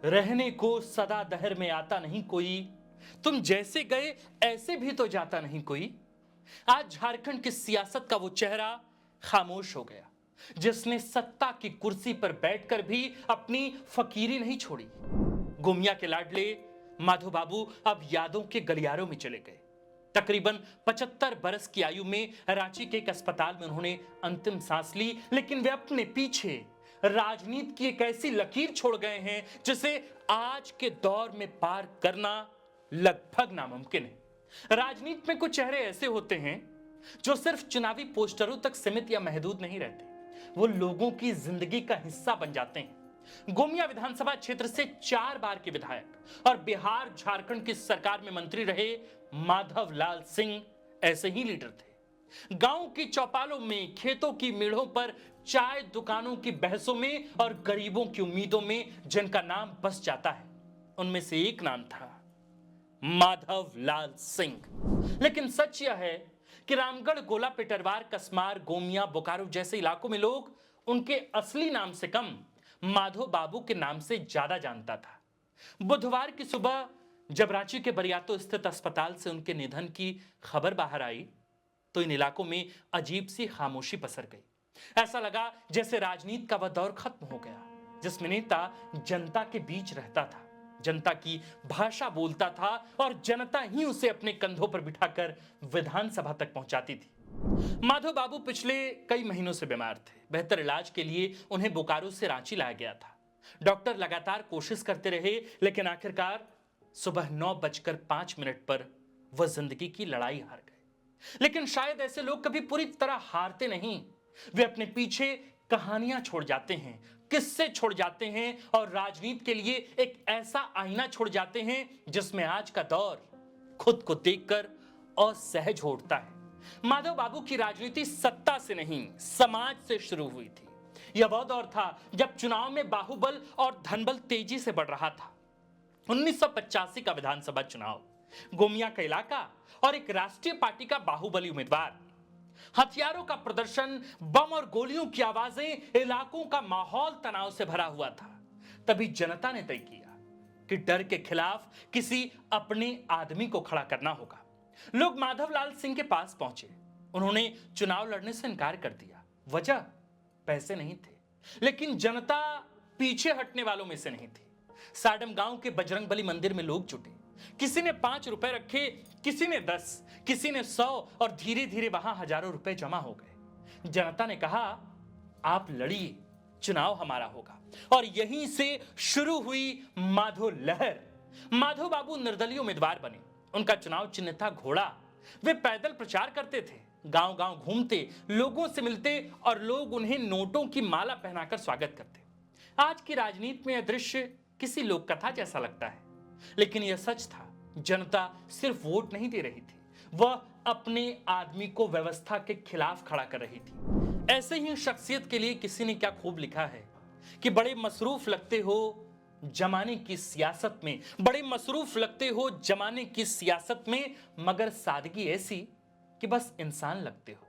रहने को सदा दहर में आता नहीं कोई, तुम जैसे गए ऐसे भी तो जाता नहीं कोई। आज झारखंड की सियासत का वो चेहरा खामोश हो गया जिसने सत्ता की कुर्सी पर बैठकर भी अपनी फकीरी नहीं छोड़ी। गोमिया के लाडले माधो बाबू अब यादों के गलियारों में चले गए। तकरीबन 75 बरस की आयु में रांची के एक अस्पताल में उन्होंने अंतिम सांस ली, लेकिन वे अपने पीछे राजनीति की एक ऐसी लकीर छोड़ गए हैं जिसे आज के दौर में पार करना लगभग नामुमकिन है। राजनीति में कुछ चेहरे ऐसे होते हैं जो सिर्फ चुनावी पोस्टरों तक सीमित या महदूद नहीं रहते, वो लोगों की जिंदगी का हिस्सा बन जाते हैं। गोमिया विधानसभा क्षेत्र से 4 बार के विधायक और बिहार झारखंड की सरकार में मंत्री रहे माधव लाल सिंह ऐसे ही लीडर थे। गांव की चौपालों में, खेतों की मेड़ों पर, चाय दुकानों की बहसों में और गरीबों की उम्मीदों में जिनका नाम बस जाता है, उनमें से एक नाम था माधव लाल सिंह। लेकिन सच यह है कि रामगढ़, गोला, पेटरवार, कसमार, गोमिया, बोकारो जैसे इलाकों में लोग उनके असली नाम से कम माधो बाबू के नाम से ज्यादा जानता था। बुधवार की सुबह जब रांची के बरियातो स्थित अस्पताल से उनके निधन की खबर बाहर आई तो इन इलाकों में अजीब सी खामोशी पसर गई। ऐसा लगा जैसे राजनीति का वह दौर खत्म हो गया जिसमें नेता जनता के बीच रहता था, जनता की भाषा बोलता था और जनता ही उसे अपने कंधों पर बिठाकर विधानसभा तक पहुंचाती थी। माधव बाबू पिछले कई महीनों से बीमार थे। बेहतर इलाज के लिए उन्हें बोकारो से रांची लाया गया था। डॉक्टर लगातार कोशिश करते रहे, लेकिन आखिरकार सुबह 9:05 पर वह जिंदगी की लड़ाई हार गए। लेकिन शायद ऐसे लोग कभी पूरी तरह हारते नहीं, वे अपने पीछे कहानियां छोड़ जाते हैं, किस्से छोड़ जाते हैं और राजनीति के लिए एक ऐसा आईना छोड़ जाते हैं जिसमें आज का दौर खुद को देखकर असहज हो उठता है। माधव बाबू की राजनीति सत्ता से नहीं, समाज से शुरू हुई थी। यह वह दौर था जब चुनाव में बाहुबल और धनबल तेजी से बढ़ रहा था। 1985 का विधानसभा चुनाव, गोमिया का इलाका और एक राष्ट्रीय पार्टी का बाहुबली उम्मीदवार, हथियारों का प्रदर्शन, बम और गोलियों की आवाजें, इलाकों का माहौल तनाव से भरा हुआ था। तभी जनता ने तय किया कि डर के खिलाफ किसी अपने आदमी को खड़ा करना होगा। लोग माधव लाल सिंह के पास पहुंचे। उन्होंने चुनाव लड़ने से इनकार कर दिया। वजह पैसे नहीं थे, लेकिन जनता पीछे हटने वालों में से नहीं थी। साडम गांव के बजरंगबली मंदिर में लोग जुटे। किसी ने 5 रुपए रखे, किसी ने 10, किसी ने 100 और धीरे धीरे वहां हजारों रुपए जमा हो गए। जनता ने कहा, आप लड़िए, चुनाव हमारा होगा। और यहीं से शुरू हुई माधो लहर। माधो बाबू निर्दलीय उम्मीदवार बने। उनका चुनाव चिन्ह था घोड़ा। वे पैदल प्रचार करते थे, गांव गांव घूमते, लोगों से मिलते और लोग उन्हें नोटों की माला पहनाकर स्वागत करते। आज की राजनीति में यह दृश्य किसी लोक कथा जैसा लगता है, लेकिन यह सच था। जनता सिर्फ वोट नहीं दे रही थी, वह अपने आदमी को व्यवस्था के खिलाफ खड़ा कर रही थी। ऐसे ही शख्सियत के लिए किसी ने क्या खूब लिखा है कि बड़े मसरूफ लगते हो जमाने की सियासत में, बड़े मसरूफ लगते हो जमाने की सियासत में, मगर सादगी ऐसी कि बस इंसान लगते हो।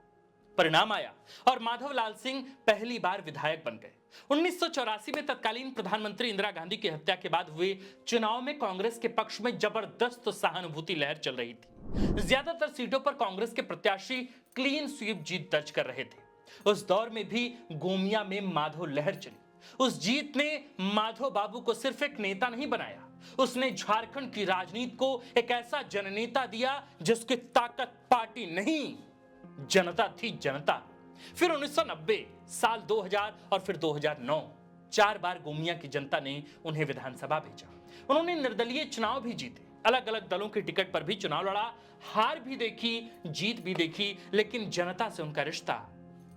परिणाम आया और माधव लाल सिंह पहली बार विधायक बन गए। 1984 में तत्कालीन प्रधानमंत्री इंदिरा गांधी की हत्या के बाद हुए चुनाव में कांग्रेस के पक्ष में जबरदस्त सहानुभूति लहर चल रही थी। ज्यादातर सीटों पर कांग्रेस के प्रत्याशी क्लीन स्वीप जीत दर्ज कर रहे थे। उस दौर में भी गोमिया में माधव लहर चली। उस जीत ने माधव बाबू को सिर्फ एक नेता नहीं बनाया, उसने झारखंड की राजनीति को एक ऐसा जननेता दिया जिसकी ताकत पार्टी नहीं, जनता थी, जनता। फिर 1990, साल 2000 और फिर 2009, 4 बार गोमिया की जनता ने उन्हें विधानसभा भेजा। उन्होंने निर्दलीय चुनाव भी जीते, अलग अलग दलों के टिकट पर भी चुनाव लड़ा, हार भी देखी, जीत भी देखी, लेकिन जनता से उनका रिश्ता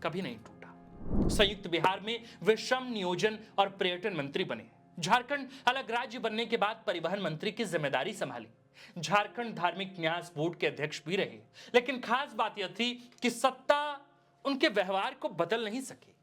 कभी नहीं टूटा। संयुक्त बिहार में वे श्रम, नियोजन और पर्यटन मंत्री बने। झारखंड अलग राज्य बनने के बाद परिवहन मंत्री की जिम्मेदारी संभाली। झारखंड धार्मिक न्यास बोर्ड के अध्यक्ष भी रहे। लेकिन खास बात यह थी कि सत्ता उनके व्यवहार को बदल नहीं सकी।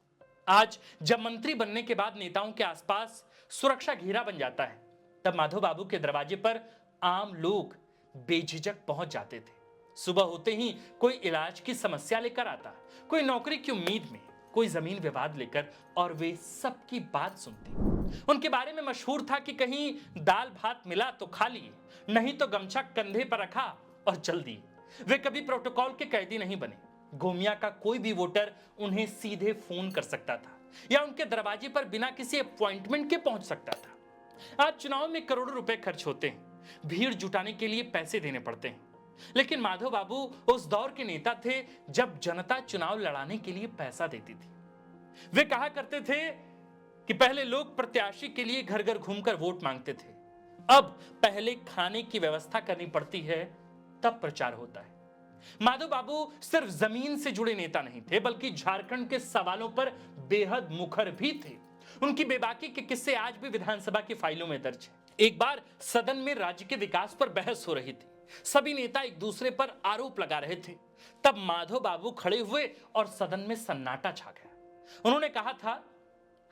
आज जब मंत्री बनने के बाद नेताओं के आसपास सुरक्षा घेरा बन जाता है, तब माधव बाबू के दरवाजे पर आम लोग बेझिझक पहुंच जाते थे। सुबह होते ही कोई इलाज की समस्या लेकर आता, कोई नौकरी की उम्मीद में, कोई जमीन विवाद लेकर, और वे सबकी बात सुनते। उनके बारे में मशहूर था कि कहीं दाल भात मिला तो खा लिए, नहीं तो गमछा कंधे पर रखा और चल दिए। वे कभी प्रोटोकॉल के कैदी नहीं बने। गोमिया का कोई भी वोटर उन्हें सीधे फोन कर सकता था या उनके दरवाजे पर बिना किसी अपॉइंटमेंट के पहुंच सकता था। आज चुनाव में करोड़ों रुपए खर्च होते हैं, भीड़ जुटाने के लिए पैसे देने पड़ते हैं, लेकिन माधव बाबू उस दौर के नेता थे जब जनता चुनाव लड़ाने के लिए पैसा देती थी। वे कहा करते थे कि पहले लोग प्रत्याशी के लिए घर घर घूमकर वोट मांगते थे, अब पहले खाने की व्यवस्था करनी पड़ती है, तब प्रचार होता है। माधव बाबू सिर्फ जमीन से जुड़े नेता नहीं थे, बल्कि झारखंड के सवालों पर बेहद मुखर भी थे। उनकी बेबाकी के किस्से आज भी विधानसभा की फाइलों में दर्ज है। एक बार सदन में राज्य के विकास पर बहस हो रही थी, सभी नेता एक दूसरे पर आरोप लगा रहे थे। तब माधव बाबू खड़े हुए और सदन में सन्नाटा छा गया। उन्होंने कहा था,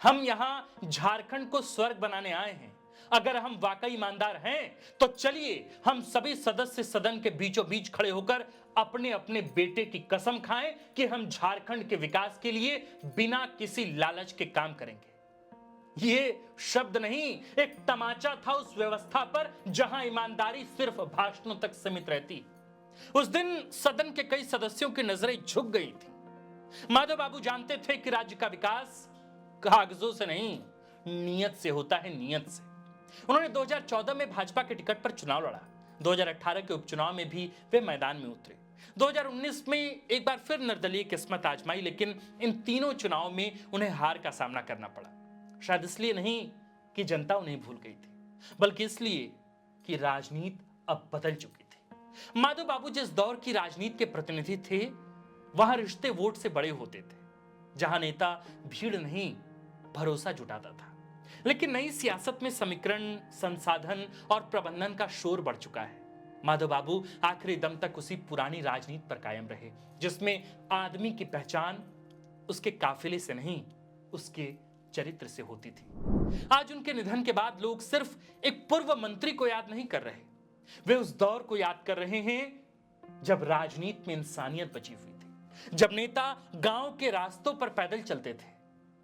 हम यहां झारखंड को स्वर्ग बनाने आए हैं। अगर हम वाकई ईमानदार हैं तो चलिए हम सभी सदस्य सदन के बीचों बीच खड़े होकर अपने अपने बेटे की कसम खाएं कि हम झारखंड के विकास के लिए बिना किसी लालच के काम करेंगे। ये शब्द नहीं, एक तमाचा था उस व्यवस्था पर जहां ईमानदारी सिर्फ भाषणों तक सीमित रहती। उस दिन सदन के कई सदस्यों की नजरें झुक गई थी। माधव बाबू जानते थे कि राज्य का विकास कागजों से नहीं, नियत से होता है, नियत से। उन्होंने 2014 में भाजपा के टिकट पर चुनाव लड़ा। 2018 के उपचुनाव में भी वे मैदान में उतरे। 2019 में एक बार फिर निर्दलीय किस्मत आजमाई, लेकिन इन तीनों चुनाव में उन्हें हार का सामना करना पड़ा। शायद इसलिए नहीं कि जनता उन्हें भूल गई थी, बल्कि इसलिए कि राजनीति अब बदल चुकी थी। माधव बाबू जिस दौर की राजनीति के प्रतिनिधि थे, वहां रिश्ते वोट से बड़े होते थे, जहां नेता भीड़ नहीं भरोसा जुटाता था। लेकिन नई सियासत में समीकरण, संसाधन और प्रबंधन का शोर बढ़ चुका है। माधव बाबू आखिरी दम तक उसी पुरानी राजनीति पर कायम रहे, जिसमें आदमी की पहचान उसके काफिले से नहीं, उसके चरित्र से होती थी। आज उनके निधन के बाद लोग सिर्फ एक पूर्व मंत्री को याद नहीं कर रहे, वे उस दौर को याद कर रहे हैं जब राजनीति में इंसानियत बची हुई थी, जब नेता गांव के रास्तों पर पैदल चलते थे,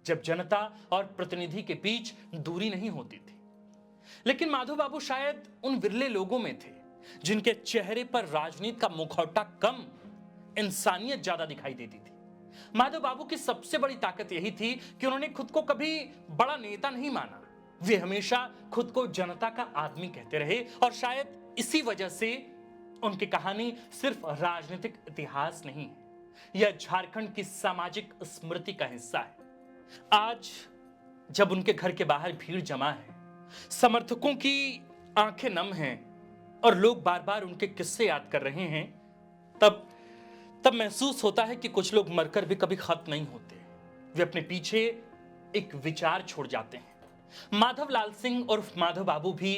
जब जनता और प्रतिनिधि के बीच दूरी नहीं होती थी। लेकिन माधव बाबू शायद उन विरले लोगों में थे जिनके चेहरे पर राजनीति का मुखौटा कम, इंसानियत ज्यादा दिखाई देती थी। माधव बाबू की सबसे बड़ी ताकत यही थी कि उन्होंने खुद को कभी बड़ा नेता नहीं माना। वे हमेशा खुद को जनता का आदमी कहते रहे, और शायद इसी वजह से उनकी कहानी सिर्फ राजनीतिक इतिहास नहीं है, यह झारखंड की सामाजिक स्मृति का हिस्सा है। आज जब उनके घर के बाहर भीड़ जमा है, समर्थकों की आंखें नम हैं और लोग बार बार उनके किस्से याद कर रहे हैं, तब महसूस होता है कि कुछ लोग मरकर भी कभी खत्म नहीं होते। वे अपने पीछे एक विचार छोड़ जाते हैं। माधव लाल सिंह और माधव बाबू भी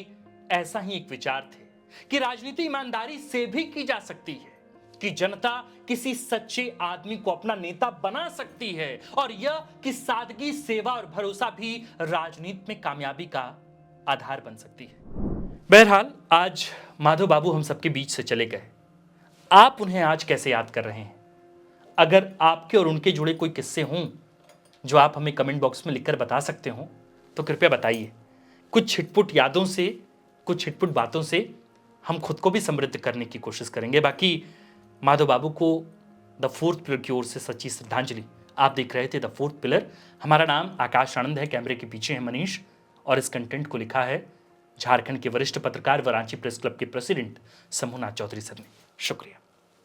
ऐसा ही एक विचार थे कि राजनीति ईमानदारी से भी की जा सकती है, कि जनता किसी सच्चे आदमी को अपना नेता बना सकती है, और यह कि सादगी, सेवा और भरोसा भी राजनीति में कामयाबी का आधार बन सकती है। बहरहाल आज माधव बाबू हम सबके बीच से चले गए। आप उन्हें आज कैसे याद कर रहे हैं? अगर आपके और उनके जुड़े कोई किस्से हों जो आप हमें कमेंट बॉक्स में लिखकर बता सकते हो, तो कृपया बताइए। कुछ छिटपुट यादों से, कुछ छिटपुट बातों से हम खुद को भी समृद्ध करने की कोशिश करेंगे। बाकी माधव बाबू को द फोर्थ पिलर की ओर से सच्ची श्रद्धांजलि। आप देख रहे थे द फोर्थ पिलर। हमारा नाम आकाश आनंद है, कैमरे के पीछे है मनीष, और इस कंटेंट को लिखा है झारखंड के वरिष्ठ पत्रकार व रांची प्रेस क्लब के प्रेसिडेंट शंभुनाथ चौधरी सर ने। शुक्रिया।